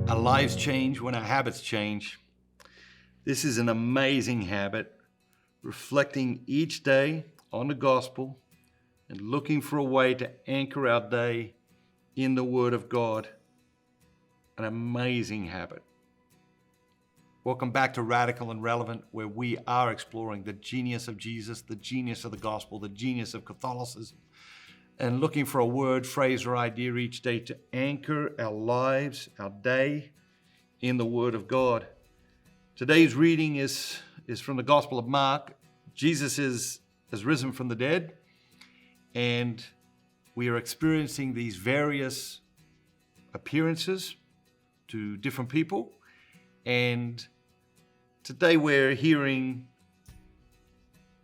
Our lives change when our habits change. This is an amazing habit, reflecting each day on the gospel and looking for a way to anchor our day in the Word of God. An amazing habit. Welcome back to Radical and Relevant, where we are exploring the genius of Jesus, the genius of the gospel, the genius of Catholicism, and looking for a word, phrase, or idea each day to anchor our lives, our day, in the Word of God. Today's reading is from the Gospel of Mark. Jesus has risen from the dead, and we are experiencing these various appearances to different people. And today we're hearing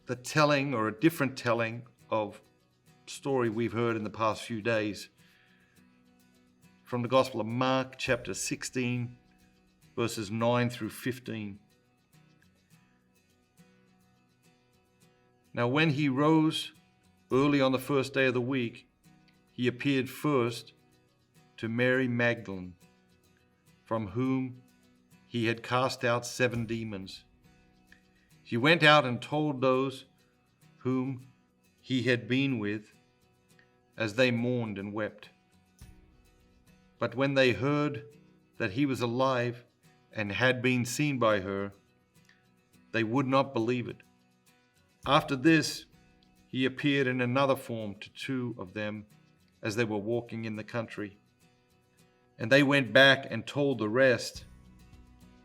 the telling, or a different telling, of story we've heard in the past few days from the Gospel of Mark, chapter 16, verses 9 through 15. Now, when he rose early on the first day of the week, he appeared first to Mary Magdalene, from whom he had cast out 7 demons. She went out and told those whom he had been with, as they mourned and wept. But when they heard that he was alive and had been seen by her, they would not believe it. After this, he appeared in another form to 2 of them as they were walking in the country. And they went back and told the rest,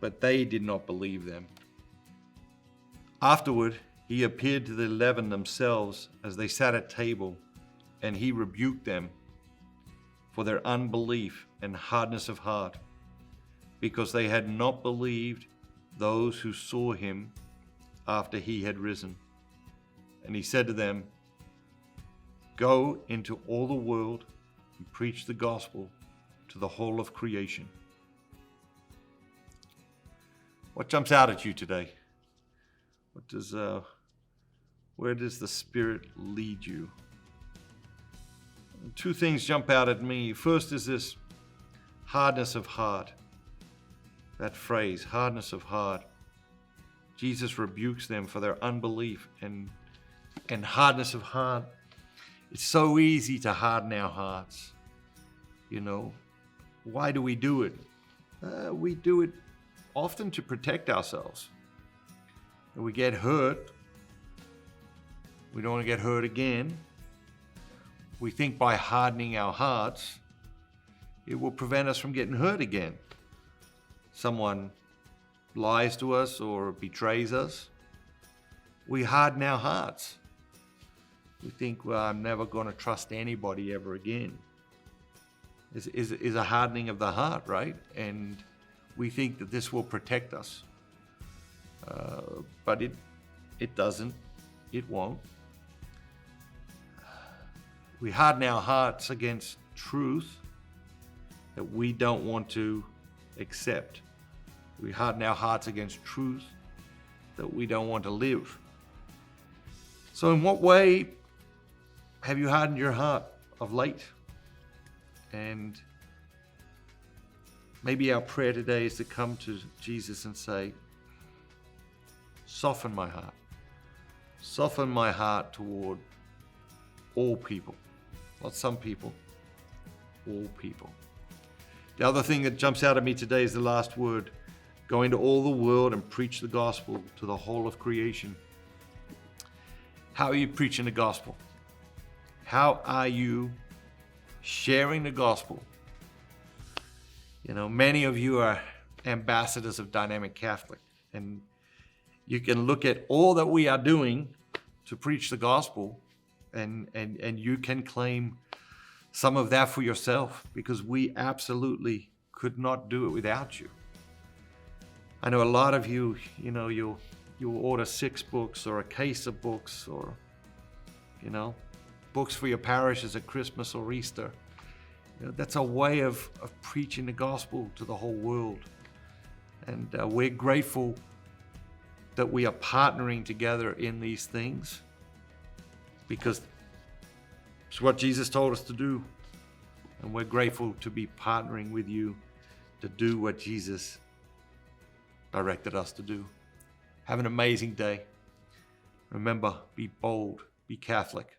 but they did not believe them. Afterward, he appeared to the 11 themselves as they sat at table, and he rebuked them for their unbelief and hardness of heart, because they had not believed those who saw him after he had risen. And he said to them, "Go into all the world and preach the gospel to the whole of creation." What jumps out at you today? Where does the Spirit lead you? 2 things jump out at me. First is this hardness of heart. That phrase, hardness of heart. Jesus rebukes them for their unbelief and hardness of heart. It's so easy to harden our hearts. Why do we do it? We do it often to protect ourselves. When we get hurt, we don't want to get hurt again. We think by hardening our hearts, it will prevent us from getting hurt again. Someone lies to us or betrays us, we harden our hearts. We think, well, I'm never going to trust anybody ever again. Is a hardening of the heart, right? And we think that this will protect us. But it doesn't. It won't. We harden our hearts against truth that we don't want to accept. We harden our hearts against truth that we don't want to live. So in what way have you hardened your heart of late? And maybe our prayer today is to come to Jesus and say, soften my heart. Soften my heart toward all people. Not some people, all people. The other thing that jumps out at me today is the last word. Go into all the world and preach the gospel to the whole of creation. How are you preaching the gospel? How are you sharing the gospel? Many of you are ambassadors of Dynamic Catholic, and you can look at all that we are doing to preach the gospel, and you can claim some of that for yourself, because we absolutely could not do it without you. I know a lot of you, you'll order 6 books or a case of books, or, books for your parishes at Christmas or Easter. That's a way of preaching the gospel to the whole world. And we're grateful that we are partnering together in these things, because it's what Jesus told us to do. And we're grateful to be partnering with you to do what Jesus directed us to do. Have an amazing day. Remember, be bold, be Catholic.